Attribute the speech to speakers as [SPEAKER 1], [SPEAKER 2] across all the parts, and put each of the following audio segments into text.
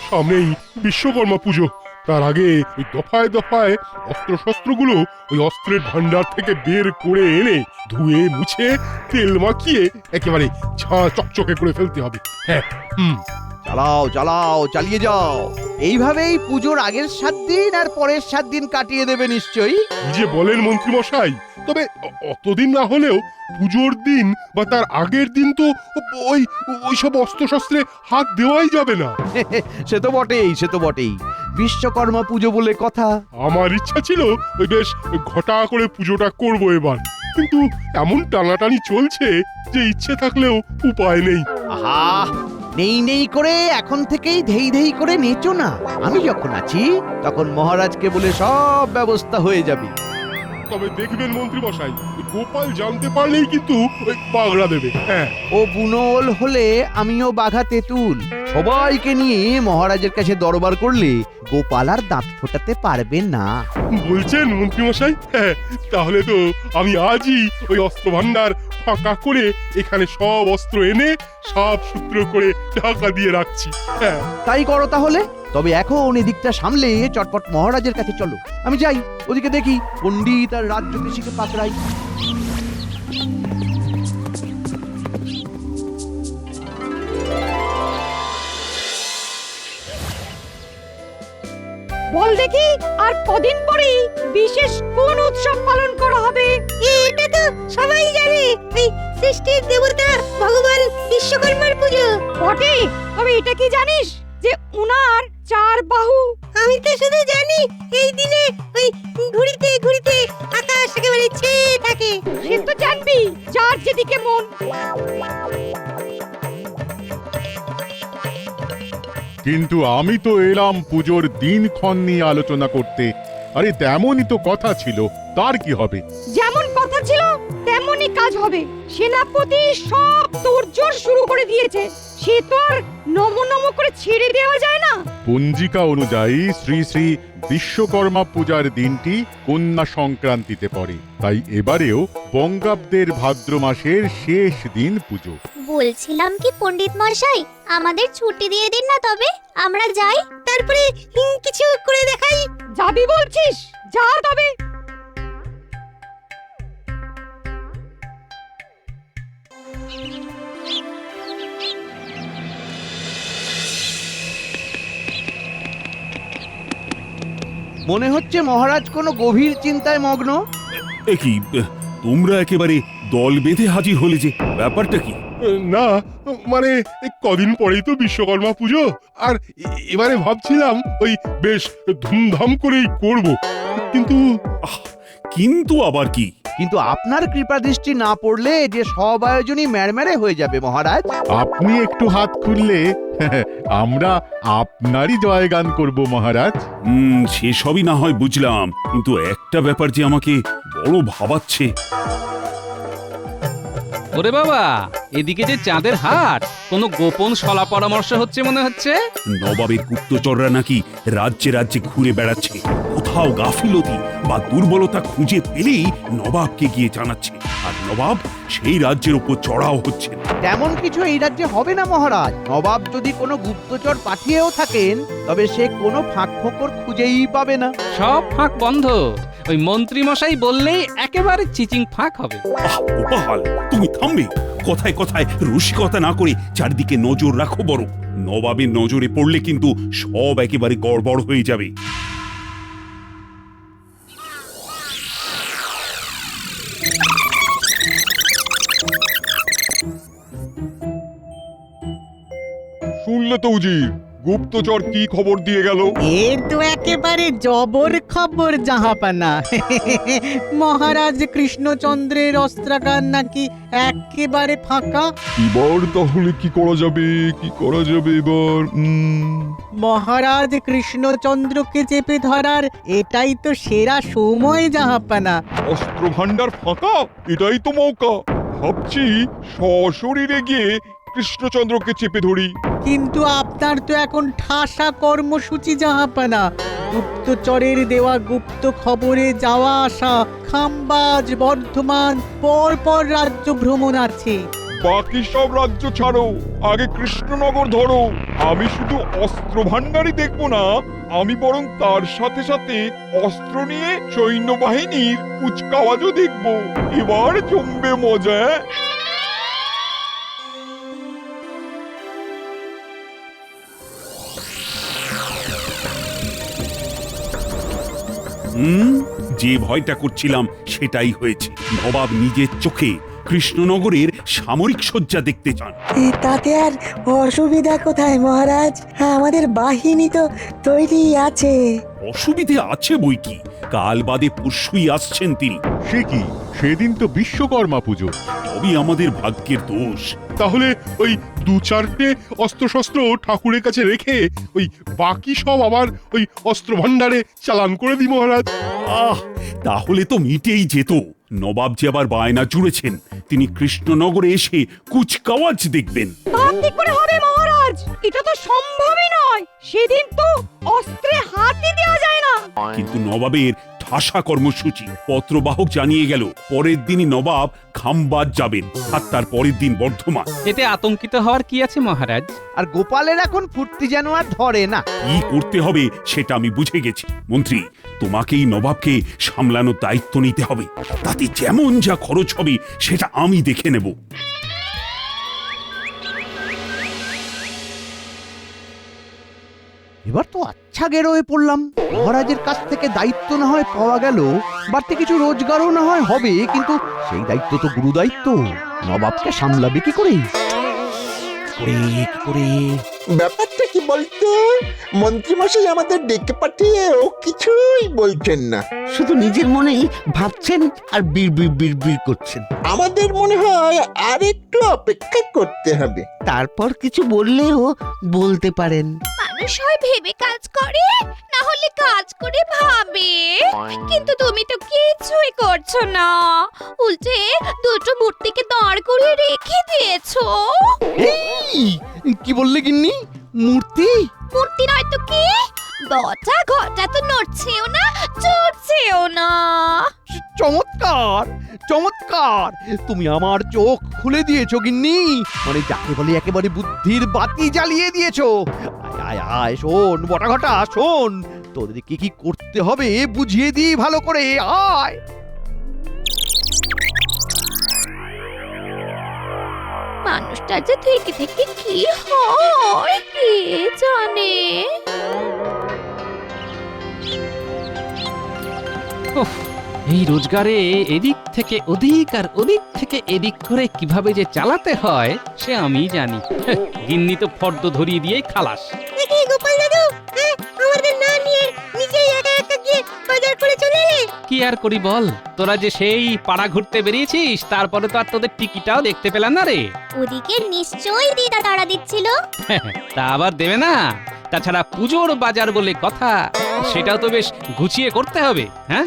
[SPEAKER 1] সামনেই বিশ্বকর্মা পুজো, তার আগে ওই দফায় দফায় অস্ত্রশস্ত্রগুলো ওই অস্ত্রের ভান্ডার থেকে বের করে এনে ধুয়ে মুছে তেল মাখিয়ে একেবারে ঝাঁ চকচকে করে ফেলতে হবে। হ্যাঁ,
[SPEAKER 2] চালাও চালাও, চালিয়ে যাও। এইভাবেই পুজোর আগের 7 দিন আর পরের 7 দিন কাটিয়ে দেবে নিশ্চয়ই।
[SPEAKER 1] কি যে বলেন মন্ত্রী মশাই, তবে অতদিন না হলেও পুজোর দিন বা তার আগের দিন তো ওই ওইসব অস্ত্রশস্ত্রে হাত দেওয়াই যাবে না।
[SPEAKER 2] সে তো বটেই, সে তো বটেই। বিশ্বকর্মা পুজো বলে কথা।
[SPEAKER 1] আমার ইচ্ছা ছিল ওই বেশ ঘটা করে পুজোটা করব এবার, কিন্তু এমন টানাটানি চলছে যে ইচ্ছে থাকলেও উপায় নেই।
[SPEAKER 2] আহা, নেই নেই করে এখন থেকেই ধেই ধেই করে নেচো না। আমি যখন আছি তখন মহারাজকে বলে সব ব্যবস্থা হয়ে যাবে।
[SPEAKER 1] তবে দেখবেন মন্ত্রী মশাই, গোপাল জানতে পারলেই কিন্তু ওই পাগড়া দেবে। হ্যাঁ,
[SPEAKER 2] ও বুনোল হলে আমিও বাঘা তেঁতুল। সবাইকে নিয়ে মহারাজের কাছে দরবার করলে গোপাল আর দাঁত ফোটাতে পারবে না।
[SPEAKER 1] বলছেন মন্ত্রী মশাই? হ্যাঁ, তাহলে তো আমি আজই ওই অস্ত্র ভান্ডার ফাঁকা করে এখানে সব অস্ত্র এনে সাপ সূত্র করে ঢাকা দিয়ে রাখছি। হ্যাঁ,
[SPEAKER 2] তাই করো তাহলে। তবে এখন এদিকটা সামলে চটপট মহারাজের কাছে চলো। আমি যাই, ওদিকে দেখি পণ্ডিত আর রাজ্যদেশীকে পাকড়াই।
[SPEAKER 3] বল দেখি, আর কদিন পরেই বিশেষ কোন উৎসব পালন করা হবে?
[SPEAKER 4] এটা তো সবাই জানে, এই সৃষ্টির দেবতা ভগবান বিশ্বকর্মার পুজো।
[SPEAKER 3] বটে, তবে এটা কি জানিস যে উনার 4 বাহু?
[SPEAKER 4] আমি তো শুধু জানি এই দিনে ওই ঘুরিতে ঘুরিতে আকাশ একেবারে ছেয়ে থাকে।
[SPEAKER 3] সে তো জানবি, যার যেদিকে মন।
[SPEAKER 5] কিন্তু আমি তো এলাম পুজোর দিনক্ষণ নিয়ে আলোচনা করতে। আরে তেমনই তো কথা ছিল, তার কি হবে?
[SPEAKER 3] যেমন কথা ছিল তেমনই কাজ হবে। সেনাপতি সব তোড়জোড় শুরু করে দিয়েছে, সে তো আর নমো নমো করে ছেড়ে দেওয়া যায় না।
[SPEAKER 5] পঞ্জিকা অনুযায়ী শ্রী শ্রী বিশ্বকর্মা পূজার দিনটি কন্যা সংক্রান্তিতে পড়ে, তাই এবারেও বঙ্গাব্দের ভাদ্র মাসের শেষ দিন পুজো।
[SPEAKER 4] বলছিলাম কি পণ্ডিত মশাই, আমাদের ছুটি দিয়ে দিন না, তবে আমরা যাই, তারপরে কিছু করে দেখাই।
[SPEAKER 3] যাবি বলছিস? যা তবে।
[SPEAKER 2] মনে হচ্ছে মহারাজ কোনো গভীর চিন্তায় মগ্ন।
[SPEAKER 6] কি তোমরা একেবারে দল বেঁধে হাজির হলে যে, ব্যাপারটা কি?
[SPEAKER 1] না মানে কদিন পরেই তো বিশ্বকর্মা পুজো, আর এবারে ভাবছিলাম ওই বেশ ধুমধাম করেই করব, কিন্তু
[SPEAKER 6] কিন্তু আবার কি?
[SPEAKER 2] কিন্তু আপনার কৃপা দৃষ্টি না পড়লে যে সব আয়োজনই ম্যাড়ম্যাড়ে হয়ে যাবে মহারাজ।
[SPEAKER 5] আপনি একটু হাত খুললে আমরা আপনারই জয়গান করব মহারাজ।
[SPEAKER 6] সেসবই না হয় বুঝলাম, কিন্তু একটা ব্যাপার যে আমাকে বড় ভাবাচ্ছে।
[SPEAKER 7] ওরে বাবা, এদিকে যে চাঁদের হাট, কোনো গোপন সলা পরামর্শ হচ্ছে মনে হচ্ছে।
[SPEAKER 6] নবাবের গুপ্তচররা নাকি রাজ্যে রাজ্যে ঘুরে বেড়াচ্ছে, কোথাও গাফিলতি বা দুর্বলতা খুঁজে পেলেই নবাবকে গিয়ে জানাচ্ছে, আর নবাব সেই রাজ্যের উপর চড়াও হচ্ছে।
[SPEAKER 2] তেমন কিছু এই রাজ্যে হবে না মহারাজ। নবাব যদি কোনো গুপ্তচর পাঠিয়েও থাকেন, তবে সে কোনো ফাঁক ফোকর খুঁজেই পাবে না।
[SPEAKER 7] সব ফাঁক বন্ধ। ওই মন্ত্রী মশাই বললেই একেবারে চিচিং ফাঁক হবে।
[SPEAKER 6] গোপাল, তুমি থামবে? কথায় কথায় রসিকতা না করে চারদিকে নজর রাখো বড়। নবাবের নজরে পড়লে কিন্তু সব একেবারে গড়বড় হয়ে যাবে।
[SPEAKER 1] শুনলে তো উজির, গুপ্তচর কি খবর দিয়ে গেল?
[SPEAKER 8] এ তো একেবারে জবর খবর জাহাপানা। মহারাজ কৃষ্ণচন্দ্রের অস্ত্রাগার নাকি একেবারে ফাঁকা।
[SPEAKER 1] এবার তাহলে কি করা যাবে, কি করা যাবে এবার?
[SPEAKER 8] মহারাজ কৃষ্ণচন্দ্রকে চেপে ধরার এটাই তো সেরা সময় জাহাপানা।
[SPEAKER 1] অস্ত্র ভান্ডার ফাঁকা, এটাই তো মৌকা। ভাবছি সশরীরে গিয়ে কৃষ্ণচন্দ্রকে চেপে ধরি।
[SPEAKER 8] কিন্তু আপনার তো এখন ঠাসা কর্মসূচি জাহাপানা। গুপ্তচরের দেওয়া গুপ্ত খবরে যাওয়া আসা, খামবাজ, বর্ধমান, পর পর রাজ্য ভ্রমণ আছে।
[SPEAKER 9] বাকি সব রাজ্য ছাড়ো, আগে কৃষ্ণনগর ধরো। আমি শুধু অস্ত্র ভান্ডারই দেখবো না, আমি বরং তার সাথে সাথে অস্ত্র নিয়ে সৈন্যবাহিনীর কুচকাওয়াজও দেখবো। এবার জমবে মজা।
[SPEAKER 6] যে ভয়টা করছিলাম সেটাই হয়েছে। নবাব নিজের চোখে কৃষ্ণনগরের সামরিক সজ্জা দেখতে চান।
[SPEAKER 10] তাতে আর অসুবিধা কোথায় মহারাজ? আমাদের বাহিনী তো তৈরি আছে।
[SPEAKER 6] অসুবিধে আছে বই কি, কাল বাদে পরশুই আসছেন তিনি।
[SPEAKER 5] সে কি, সেদিন তো বিশ্বকর্মা পুজো।
[SPEAKER 6] তবে আমাদের ভাগ্যের দোষ।
[SPEAKER 1] তাহলে ওই 2-4টে অস্ত্রশস্ত্র ঠাকুরের কাছে রেখে ওই বাকি সব আবার ওই অস্ত্র ভান্ডারে চালান করে দিই মহারাজ।
[SPEAKER 6] তাহলে তো মিটেই যেত। নবাব যে আবার বায়না জুড়েছেন তিনি কৃষ্ণনগরে এসে কুচকাওয়াজ দেখবেন।
[SPEAKER 3] তা কি করে হবে মহারাজ? এটা তো সম্ভবই নয়। সেদিন তো অস্ত্রে হাতই দেওয়া যায় না।
[SPEAKER 6] কিন্তু নবাবের ঠাসা কর্মসূচি, পত্রবাহক জানিয়ে গেল পরের দিনই নবাব খামবাদ যাবেন, আর তার পরের দিন বর্ধমান।
[SPEAKER 7] এতে আতঙ্কিত হওয়ার কি আছে মহারাজ?
[SPEAKER 2] আর গোপালের এখন ফুর্তি যেন আর ধরে না।
[SPEAKER 6] কি করতে হবে সেটা আমি বুঝে গেছি। মন্ত্রী, তোমাকেই নবাবকে সামলানোর দায়িত্ব নিতে হবে। তাতে যেমন যা খরচ হবে সেটা আমি দেখে নেব।
[SPEAKER 2] এবার তো আচ্ছা গেরোয় পড়লাম। মহারাজের কাছ থেকে দায়িত্ব না হয় পাওয়া গেল, বাড়তি কিছু রোজগারও না হয় হবে, কিন্তু সেই দায়িত্ব তো গুরু দায়িত্ব। নবাবকে সামলাবে কি করে?
[SPEAKER 11] ব্যাপারটা কি বলতো? মন্ত্রীমশাই আমাদের ডেকে পাঠিয়েও কিছুই বলছেন না,
[SPEAKER 12] শুধু নিজের মনেই ভাবছেন আর বিড় করছেন।
[SPEAKER 11] আমাদের মনে হয় আর একটু অপেক্ষা করতে হবে।
[SPEAKER 12] তারপর কিছু বললেও বলতে পারেন।
[SPEAKER 4] মানুষ হয় ভেবে কাজ করে, না হলে কাজ করে ভাবে। কিন্তু তুমি তো কিছুই করছো না, উল্টে দুটো মূর্তিকে দাঁড় করিয়ে রেখে দিয়েছো।
[SPEAKER 2] কি বললে গিন্নি? মূর্তি?
[SPEAKER 4] মূর্তি নয় তো কি? দটা ঘটা তো নড়ছেও না, চড়ছেও না।
[SPEAKER 2] চমৎকার চমৎকার, তুমি আমার চোখ খুলে দিয়েছো গিন্নি। মানে যাকে বলে একেবারে বুদ্ধির বাতি জ্বালিয়ে দিয়েছো। আয় আয় আয়, শোন বটা ঘটা, শোন তোদেরকে কি করতে হবে বুঝিয়ে দিই ভালো করে। আয়।
[SPEAKER 4] মানুষটা যে থেকে থেকে কি হয় কে জানে।
[SPEAKER 7] উফ, এই রোজগারে এদিক থেকে ওদিক আর ওদিক থেকে এদিক করে কিভাবে যে চালাতে হয় সে আমি জানি। গিন্নি তো ফর্দ ধরিয়ে দিয়ে খালাস।
[SPEAKER 4] দেখি গোপাল দাদু, আমাদের না নিয়ে নিজেই একা একা গিয়ে বাজার করে চলে এলে।
[SPEAKER 7] কি আর করি বল, তোরা যে সেই পাড়া ঘুরতে বেরিয়েছিস, তারপরে তো আর তোদের টিকিটাও দেখতে পেলাম না রে।
[SPEAKER 4] ওদিকে নিশ্চয়ই দিদা তাড়া দিচ্ছিল।
[SPEAKER 7] তা আবার দেবে না? তাছাড়া পুজোর বাজার বলে কথা, সেটাও তো বেশ গুছিয়ে করতে হবে। হ্যাঁ,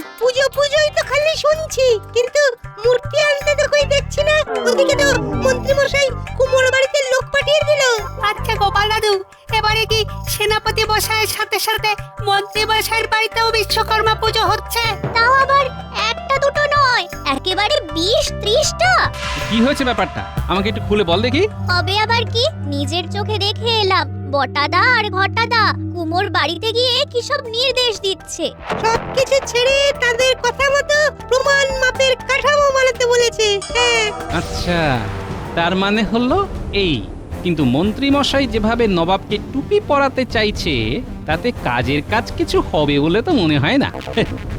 [SPEAKER 4] পুজোই তো খালি শুনছি, কিন্তু মূর্তি আনতে তো কই দেখছি না। ওদিকে তো মন্ত্রী মশাই কুমোর বাড়িতে লোক পাঠিয়ে দিল।
[SPEAKER 3] আচ্ছা গোপাল দাদু, এবারে কি সেনাপতি মশাইয়ের সাথে সাথে মন্ত্রী মশাইয়ের বাড়িতেও বিশ্বকর্মা পুজো হচ্ছে?
[SPEAKER 4] তাও আবার একটা দুটো নয়, একেবারে 20-30টা।
[SPEAKER 7] কি হয়েছে ব্যাপারটা আমাকে একটু খুলে বল দেখি।
[SPEAKER 4] হবে আবার কি, নিজের চোখে দেখে এলাম। বটাদা আর ঘটাদা কুমোর বাড়িতে গিয়ে কি সব নির্দেশ দিচ্ছে।
[SPEAKER 3] সবকিছু ছেড়ে তাদের কথা মতো প্রমাণ মাপের কাঠামো বানাতে বলেছে। হ্যাঁ,
[SPEAKER 7] আচ্ছা, তার মানে হলো এই। কিন্তু মন্ত্রী মশাই যেভাবে নবাবকে টুপি পরাতে চাইছে, তাতে কাজের কাজ কিছু হবে বলে তো মনে হয় না।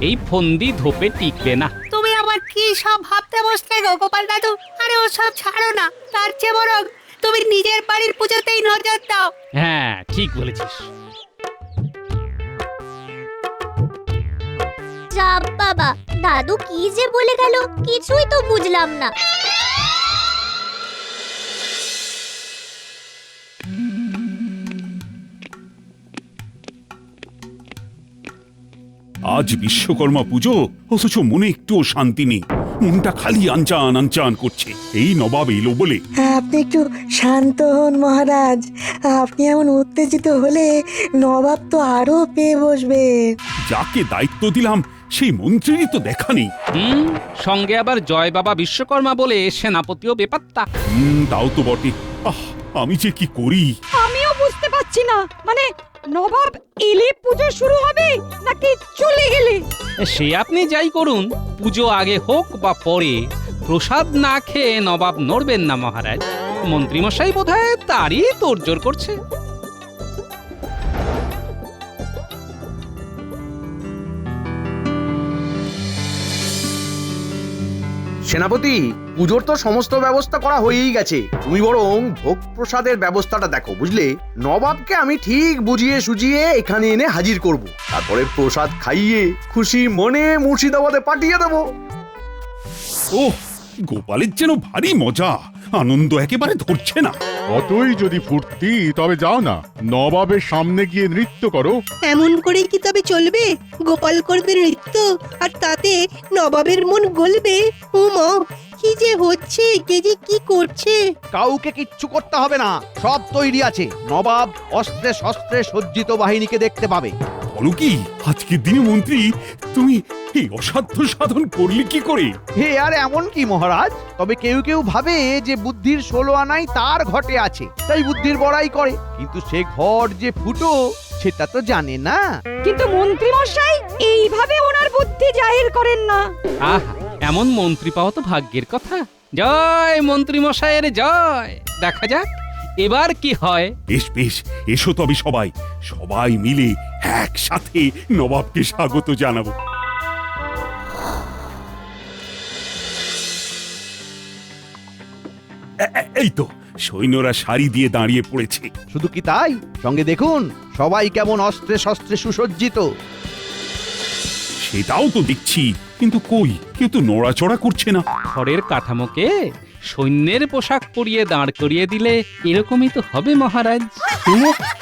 [SPEAKER 7] এই ফন্দি ধোপে টিকবে না।
[SPEAKER 3] তুমি আবার কি সব ভাবতে বসলে গো গোপাল দাদু? আরে ও সব ছাড়ো না, তার চেয়ে বরং তুমি নিজের বাড়ির পুজোতেই নজর দাও।
[SPEAKER 7] হ্যাঁ, ঠিক বলেছিস।
[SPEAKER 4] যা বাবা, দাদু কি যে বলে গেল কিছুই তো বুঝলাম না।
[SPEAKER 6] আজ বিশ্বকর্মা পুজো, অথচ মনে একটুও শান্তি নেই। মনটা খালি আনচান আনচান করছে। এই নবাব এলো বলে।
[SPEAKER 10] আপনি একটু শান্ত হন মহারাজ। আপনি এমন উত্তেজিত হলে নবাব তো আরো পেয়ে বসবে।
[SPEAKER 6] যাকে দায়িত্ব দিলাম সেই মন্ত্রীরই তো দেখা নেই।
[SPEAKER 7] সঙ্গে আবার জয় বাবা বিশ্বকর্মা বলে সেনাপতিও বেপাত্তা।
[SPEAKER 6] তাও তো বটে। আমি যে কি করি।
[SPEAKER 3] আমিও বুঝতে পারছি না, মানে নবাব এলে পুজো শুরু হবে নাকি চলে গেলে?
[SPEAKER 7] সে আপনি যাই করুন, পুজো আগে হোক বা পরে, প্রসাদ না খেয়ে নবাব নড়বেন না মহারাজ। মন্ত্রীমশাই বোধহয় তারই তোড়জোড় করছে।
[SPEAKER 13] সেনাপতি, পুজোর তো সমস্ত ব্যবস্থা করা হয়েই গেছে। তুমি বরং ভোগ প্রসাদের ব্যবস্থাটা দেখো, বুঝলে? নবাবকে আমি ঠিক বুঝিয়ে সুজিয়ে এখানে এনে হাজির করব, তারপরে প্রসাদ খাইয়ে খুশি মনে মুর্শিদাবাদে পাঠিয়ে দেবো।
[SPEAKER 6] ওহ, গোপালের যেন ভারী মজা, আনন্দ একেবারে ধরছে না।
[SPEAKER 5] কতই যদি ফুর্তি, তবে যাও না, নবাবের সামনে গিয়ে নৃত্য করো।
[SPEAKER 14] এমন করেই কি তবে চলবে? গোপাল করবে নৃত্য আর তাতে নবাবের মন গলবে? উমা, কি যে হচ্ছে, কে যে কি করছে!
[SPEAKER 2] কাউকে কিচ্ছু করতে হবে না, সব তৈরি আছে। নবাব অস্ত্রে শস্ত্রে সজ্জিত বাহিনীকে দেখতে পাবে।
[SPEAKER 6] বলো কি, আজকের দিনে মন্ত্রী তুমি এই অসাধ্য সাধন করলে কি করে?
[SPEAKER 2] হে আর এমন কি মহারাজ, তবে কেউ কেউ ভাবে যে বুদ্ধির 16 আনাই তার ঘটে আছে, তাই বুদ্ধির বড়াই করে। কিন্তু সে ঘট যে ফুটো সেটা তো জানে না।
[SPEAKER 3] কিন্তু মন্ত্রী মশাই এইভাবে ওনার বুদ্ধি জাহির করেন না।
[SPEAKER 7] আহা, এমন মন্ত্রী পাওয়া তো ভাগ্যের কথা। জয় মন্ত্রী মশাইয়ের জয়। দেখা যাক এবার কি হয়।
[SPEAKER 6] বেশ বেশ, এসো তবে সবাই সবাই মিলে একসাথে নবাবকে স্বাগত জানাবো। এই তো সৈন্যরা সারি দিয়ে দাঁড়িয়ে পড়েছে।
[SPEAKER 2] শুধু কি তাই, সঙ্গে দেখুন সবাই কেমন অস্ত্রে শস্ত্রে সুসজ্জিত।
[SPEAKER 6] সেটাও তো দেখছি, কিন্তু কই কেউ তো নড়াচড়া করছে না।
[SPEAKER 7] খড়ের কাঠামোকে সৈন্যের পোশাক পরিয়ে দাঁড় করিয়ে দিলে এরকমই তো হবে মহারাজ।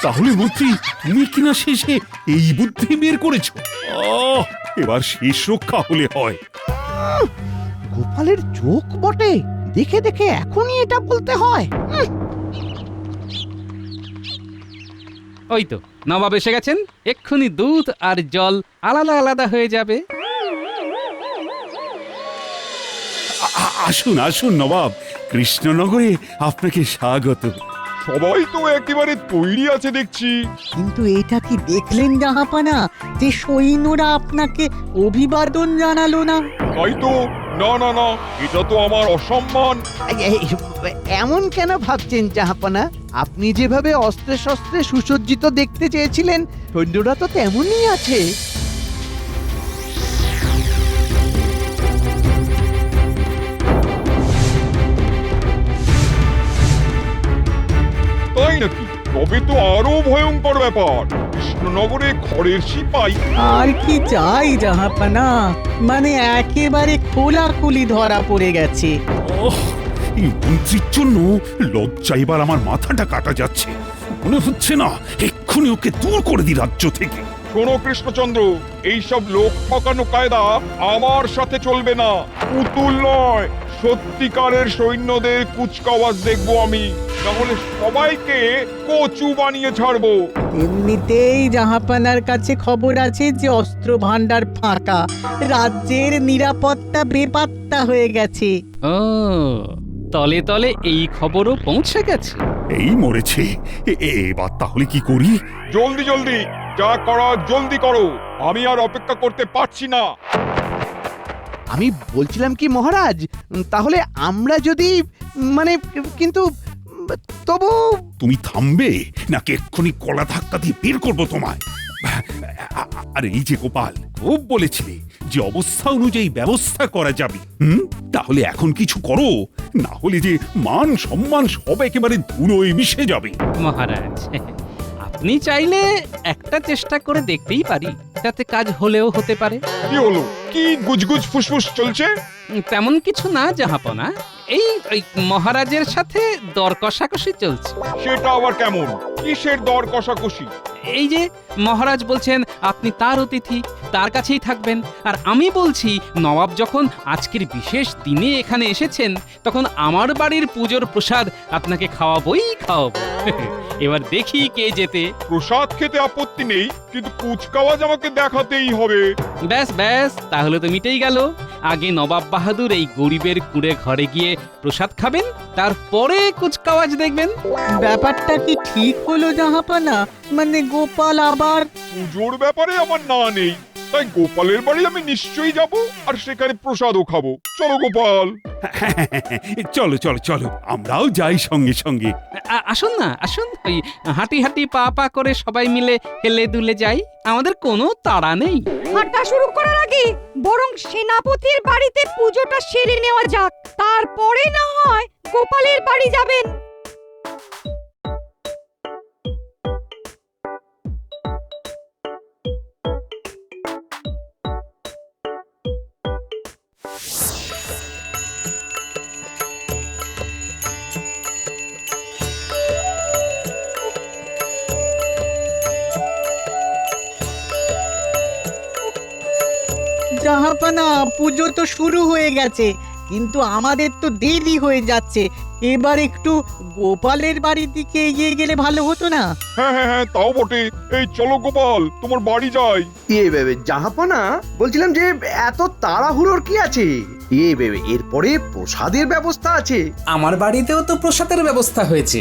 [SPEAKER 6] তাহলে মন্ত্রী তুমি কিনা শেষে এই বুদ্ধি বের করেছো? এবার শেষ রক্ষা হলে হয়।
[SPEAKER 2] গোপালের চোখ বটে, দেখে দেখে এখনই এটা বলতে হয়।
[SPEAKER 7] ওই তো নবাব এসে গেছেন, এক্ষুনি দুধ আর জল আলাদা আলাদা হয়ে যাবে।
[SPEAKER 6] আসুন আসুন নবাব, কৃষ্ণনগরে আপনাকে স্বাগত।
[SPEAKER 9] সবাই তো একেবারে তৈরি আছে দেখছি।
[SPEAKER 8] কিন্তু এটা কি দেখলেন জাহাপানা, যে সৈন্যরা আপনাকে অভিবাদন জানালো না?
[SPEAKER 9] তাই তো, না না না, এটা তো আমার অসম্মান।
[SPEAKER 2] এমন কেন ভাবছেন জাহাপানা? আপনি যেভাবে অস্ত্রে শস্ত্রে সুসজ্জিত দেখতে চেয়েছিলেন, সৈন্যরা তো তেমনই আছে।
[SPEAKER 9] তাই নাকি? তবে তো আরো ভয়ঙ্কর ব্যাপার। কৃষ্ণনগরে খড়ের সিপাই।
[SPEAKER 8] আর কি চাই জাহাপানা, মানে একেবারে খোলাখুলি ধরা পড়ে গেছে।
[SPEAKER 6] এই মন্ত্রীর জন্য লজ্জা এবার আমার মাথাটা কাটা যাচ্ছে। মনে হচ্ছে না এক্ষুনি ওকে দূর করে দিই রাজ্য থেকে।
[SPEAKER 9] শোনো কৃষ্ণচন্দ্র, এইসব লোক ঠকানো কায়দা আমার সাথে চলবে না। পুতুল নয়, সত্যিকারের সৈন্যদের কুচকাওয়াজ দেখবো আমি, নাহলে সবাইকে কচু বানিয়ে ছাড়বো।
[SPEAKER 8] এমনিতেই জাহাপানার কাছে খবর আছে যে অস্ত্র ভান্ডার ফাঁকা, রাজ্যের নিরাপত্তা বেপাত্তা হয়ে গেছে।
[SPEAKER 7] ও, তলে তলে এই খবরও পৌঁছে গেছে।
[SPEAKER 6] এই মরেছে, এবার তাহলে কি করি?
[SPEAKER 9] জলদি জলদি যা করা জলদি করো, আমি আর অপেক্ষা করতে পারছি না।
[SPEAKER 2] আমি বলছিলাম কি মহারাজ, তাহলে আমরা যদি মানে, কিন্তু তবু।
[SPEAKER 6] তুমি থামবে নাকি এক্ষুনি কলা ধাক্কা দিয়ে বের করবো তোমায়? আরে এই যে গোপাল, খুব বলেছিলে যে অবস্থা অনুযায়ী ব্যবস্থা করা যাবে। তাহলে এখন কিছু করো, না হলে যে মান সম্মান সব একেবারে ধুলোয় মিশে যাবে।
[SPEAKER 7] মহারাজ, আপনি চাইলে একটা চেষ্টা করে দেখতেই পারি, তাতে কাজ হলেও হতে পারে।
[SPEAKER 9] কি হলো? কি গুজগুজ ফুসফুস চলছে?
[SPEAKER 7] তেমন কিছু না জাহাপনা, এই মহারাজের সাথে দর কষাকষি চলছে।
[SPEAKER 9] সেটা আবার কেমন? কিসের দর কষাকষি?
[SPEAKER 7] এই যে মহারাজ বলছেন আপনি তার অতিথি, তার কাছেই থাকবেন। আর আমি বলছি, নবাব যখন আজকের বিশেষ দিনে এখানে এসেছেন, তখন আমার বাড়ির পুজোর প্রসাদ আপনাকে খাওয়াবোই খাওয়াবো। এবার দেখি কে জেতে।
[SPEAKER 9] প্রসাদ খেতে আপত্তি নেই, কিন্তু কুচকাওয়াজ আমাকে দেখাতেই হবে।
[SPEAKER 7] ব্যাস ব্যাস, তাহলে তো মিটেই গেল। আগে নবাব বাহাদুর এই গরিবের কুঁড়ে ঘরে গিয়ে প্রসাদ খাবেন, তারপরে কুচকাওয়াজ দেখবেন।
[SPEAKER 8] ব্যাপারটা কি ঠিক হলো জাহাপানা? মানে গোপাল আবার
[SPEAKER 9] পুজোর ব্যাপারে আমার না নেই, তাই গোপালের বাড়ি আমি নিশ্চয়ই যাব, আর সেখানে প্রসাদও খাবো। চলো গোপাল।
[SPEAKER 6] চলো চলো চলো, আমরাও যাই সঙ্গে সঙ্গে।
[SPEAKER 7] আসুন না, আসুন। ওই হাঁটি হাঁটি পা পা করে সবাই মিলে হেলে দুলে যাই, আমাদের কোনো তাড়া নেই।
[SPEAKER 3] হাঁটা শুরু করার আগে বরং সেনাপতির বাড়িতে পুজোটা সেরে নেওয়া যাক, তারপরে না হয় গোপালের বাড়ি যাবেন।
[SPEAKER 8] জাহাপানা, পুজো তো শুরু হয়ে গেছে, কিন্তু আমাদের তো দেরি হয়ে যাচ্ছে। এবার একটু গোপালের বাড়ির দিকে এগিয়ে গেলে ভালো হতো না?
[SPEAKER 9] হ্যাঁ হ্যাঁ হ্যাঁ, তাও বটে। এই চলো গোপাল, তোমার বাড়ি যাই।
[SPEAKER 13] জাহাপনা, বলছিলাম যে এত তাড়াহুড়োর কি আছে? এরপরে প্রসাদের ব্যবস্থা আছে।
[SPEAKER 15] আমার বাড়িতেও তো প্রসাদের ব্যবস্থা হয়েছে,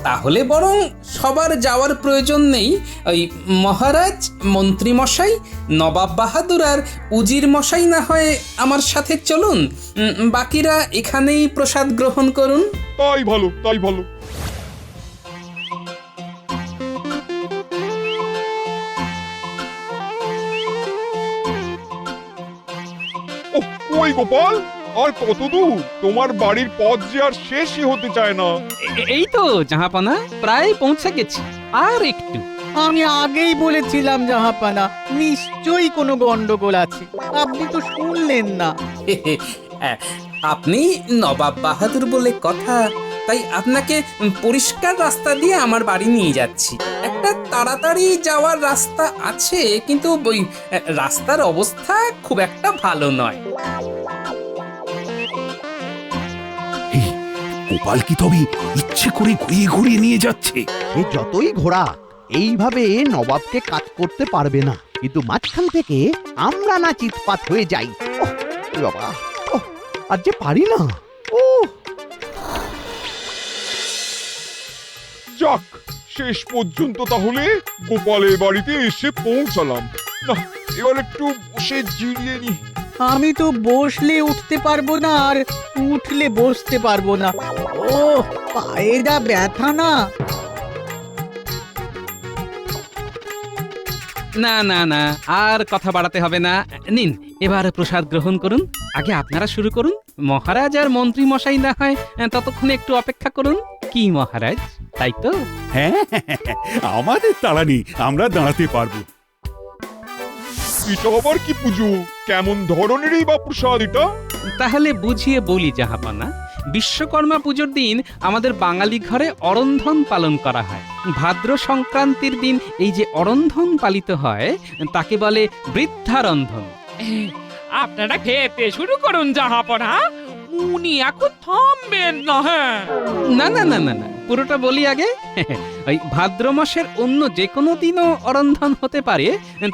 [SPEAKER 15] তাহলে বরং সবার যাওয়ার প্রয়োজন নেই। ওই মহারাজ, মন্ত্রী মশাই, নবাব বাহাদুর আর উজির মশাই না হয় আমার সাথে চলুন, বাকিরা এখানেই প্রসাদ গ্রহণ করুন।
[SPEAKER 9] তাই ভালো, তাই ভালো। ওই গোপাল, আর কত দূর? তোমার বাড়ির পথ যে আর শেষই হতে চায় না।
[SPEAKER 7] এই তো জাহাপানা, প্রায় পৌঁছে গেছি, আর একটু।
[SPEAKER 8] আমি আগেই বলেছিলাম জাহাপানা, নিশ্চয়ই কোনো গন্ডগোল আছে, আপনি তো শুনলেন না।
[SPEAKER 15] আপনি নবাব বাহাদুর বলে কথা, তাই আপনাকে পরিষ্কার রাস্তা দিয়ে আমার বাড়ি নিয়ে যাচ্ছি। একটা তাড়াতাড়ি যাওয়ার রাস্তা আছে, কিন্তু ওই রাস্তার অবস্থা খুব একটা ভালো নয়।
[SPEAKER 6] গোপাল কি তবে ইচ্ছে করে ঘুরিয়ে ঘুরিয়ে নিয়ে যাচ্ছে?
[SPEAKER 2] এ যতই ঘোড়া, এইভাবে নবাবকে কাজ করতে পারবে না। কিন্তু মাঝখান থেকে আমরা না চিৎপাত হয়ে যাই। ওহ, এ বাবা, ওহ, আর যে পারি না। ও
[SPEAKER 9] যাক, শেষ পর্যন্ত তাহলে গোপালের বাড়িতে এসে পৌঁছালাম। না, এবার একটু বসে জিরিয়ে নি।
[SPEAKER 8] আমি তো বসলে উঠতে পারবো না, আর উঠলে বসতে পারবো না। ও পায়ে যা ব্যথা না।
[SPEAKER 7] না না না, আর কথা বাড়াতে হবে না। নিন, এবার প্রসাদ গ্রহণ করুন। আগে আপনারা শুরু করুন, মহারাজ আর মন্ত্রী মশাই না হয় ততক্ষণে একটু অপেক্ষা করুন। কি মহারাজ, তাই তো?
[SPEAKER 6] হ্যাঁ, আমাদের তাড়া নেই, আমরা দাঁড়াতে পারবো।
[SPEAKER 9] এটা আবার কি পুজো? কেমন ধরনেরই বা প্রসাদ এটা?
[SPEAKER 7] তাহলে বুঝিয়ে বলি জাহাপানা। বিশ্বকর্মা পুজোর দিন আমাদের বাঙালি ঘরে অরন্ধন পালন করা হয়। ভাদ্র সংক্রান্তির দিন এই যে অরন্ধন পালিত হয়, তাকে বলে বৃদ্ধারন্ধন।
[SPEAKER 16] আপনারা খেতে শুরু করুন জাহাপনা, উনি এখন থামবেন না। হ্যাঁ,
[SPEAKER 7] না না না না না, পুরোটা বলি আগে। ওই ভাদ্র মাসের অন্য যে কোনো দিনও অরন্ধন হতে পারে,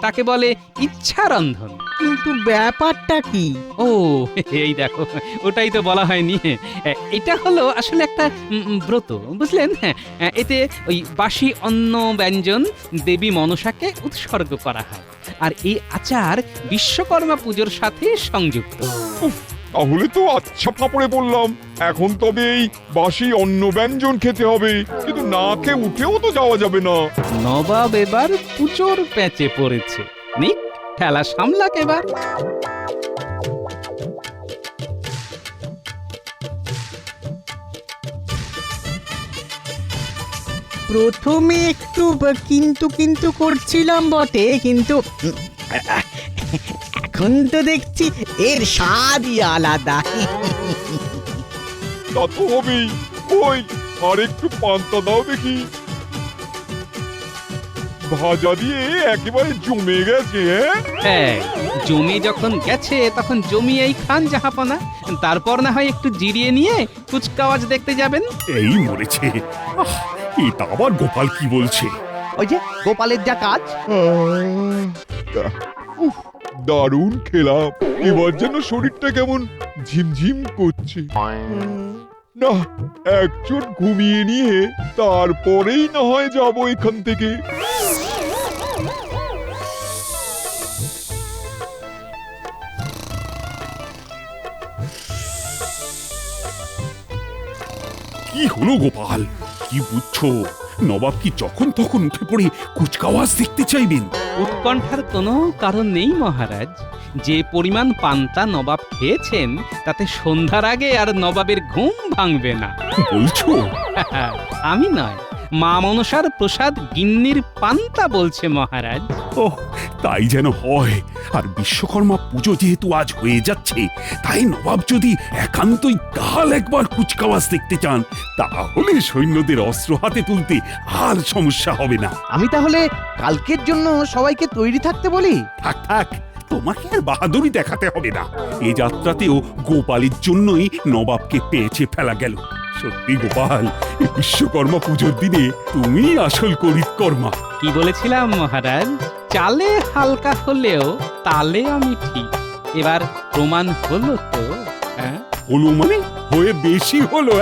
[SPEAKER 7] তাকে বলে ইচ্ছারন্ধন।
[SPEAKER 8] কিন্তু ব্যাপারটা কি?
[SPEAKER 7] ও এই দেখো, ওটাই তো বলা হয়নি। এটা হলো আসলে একটা ব্রত, বুঝলেন? এতে ওই বাসি অন্ন ব্যঞ্জন দেবী মনসাকে উৎসর্গ করা হয়, আর এই আচার বিশ্বকর্মা পুজোর সাথে সংযুক্ত।
[SPEAKER 9] তাহলে তো আচ্ছা ফাপড়ে বললাম। এখন তবে এই বাসি অন্ন ব্যঞ্জন খেতে হবে, কিন্তু না খেয়ে উঠেও তো যাওয়া যাবে না।
[SPEAKER 7] নবাব এবার পুজোর প্যাচে পড়েছে। নিক, ঠেলা সামলাক এবার।
[SPEAKER 8] প্রথমে একটু কিন্তু কিন্তু করছিলাম বটে, কিন্তু এখন তো দেখছি এর স্বাদই আলাদা।
[SPEAKER 9] তা তো হবেই। কই, আর একটু পান্তা দাও দেখি। ভাজা দিয়ে একেবারে জমে গেছে।
[SPEAKER 7] হ্যাঁ, জমে যখন গেছে তখন জমিয়েই খান জাহাপনা। তারপর না হয় একটু জিরিয়ে নিয়ে কুচকাওয়াজ দেখতে যাবেন।
[SPEAKER 6] এই মরেছে। এটা আবার গোপাল কি বলছে?
[SPEAKER 2] ওই যে গোপালের যা কাজ।
[SPEAKER 9] দারুণ খেলাম, এবার যেন শরীরটা কেমন ঝিমঝিম করছে। না, এক চোট ঘুমিয়ে নিয়ে তারপরেই না হয় যাবো এখান থেকে।
[SPEAKER 6] কি হলো গোপাল? কি বুঝছো? নবাব কি যখন তখন উঠে পড়ে কুচকাওয়াজ দেখতে চাইবেন?
[SPEAKER 7] উৎকণ্ঠার কোনো কারণ নেই মহারাজ। যে পরিমাণ পান্তা নবাব খেয়েছেন তাতে সন্ধ্যার আগে আর নবাবের ঘুম ভাঙবে না।
[SPEAKER 6] বলছো?
[SPEAKER 7] আমি নয়, মা মনসার প্রসাদ গিন্নির পান্তা বলছে মহারাজ।
[SPEAKER 6] ওহ, তাই যেন হয়। আর বিশ্বকর্মা পুজো যেহেতু আজ হয়ে যাচ্ছে, তাই নবাব যদি একান্তই কাল একবার কুচকাওয়াজ দেখতে চান, তাহলে সৈন্যদের অস্ত্র হাতে তুলতে আর সমস্যা হবে না।
[SPEAKER 2] আমি তাহলে কালকের জন্য সবাইকে তৈরি থাকতে বলি।
[SPEAKER 6] থাক থাক, তোমাকে আর বাহাদুরি দেখাতে হবে না। এ যাত্রাতেও গোপালের জন্যই নবাবকে পেয়েছে ফেলা গেল। সত্যি গোপাল, এই বিশ্বকর্মা পুজোর দিনে তুমি আসল করিতকর্মা।
[SPEAKER 7] কি বলেছিলাম মহারাজ? চালে হালকা হলেও তালে আমি ঠিক। এবার প্রমাণ হলো তো?
[SPEAKER 6] হলো মানে? হয়ে বেশি হলো।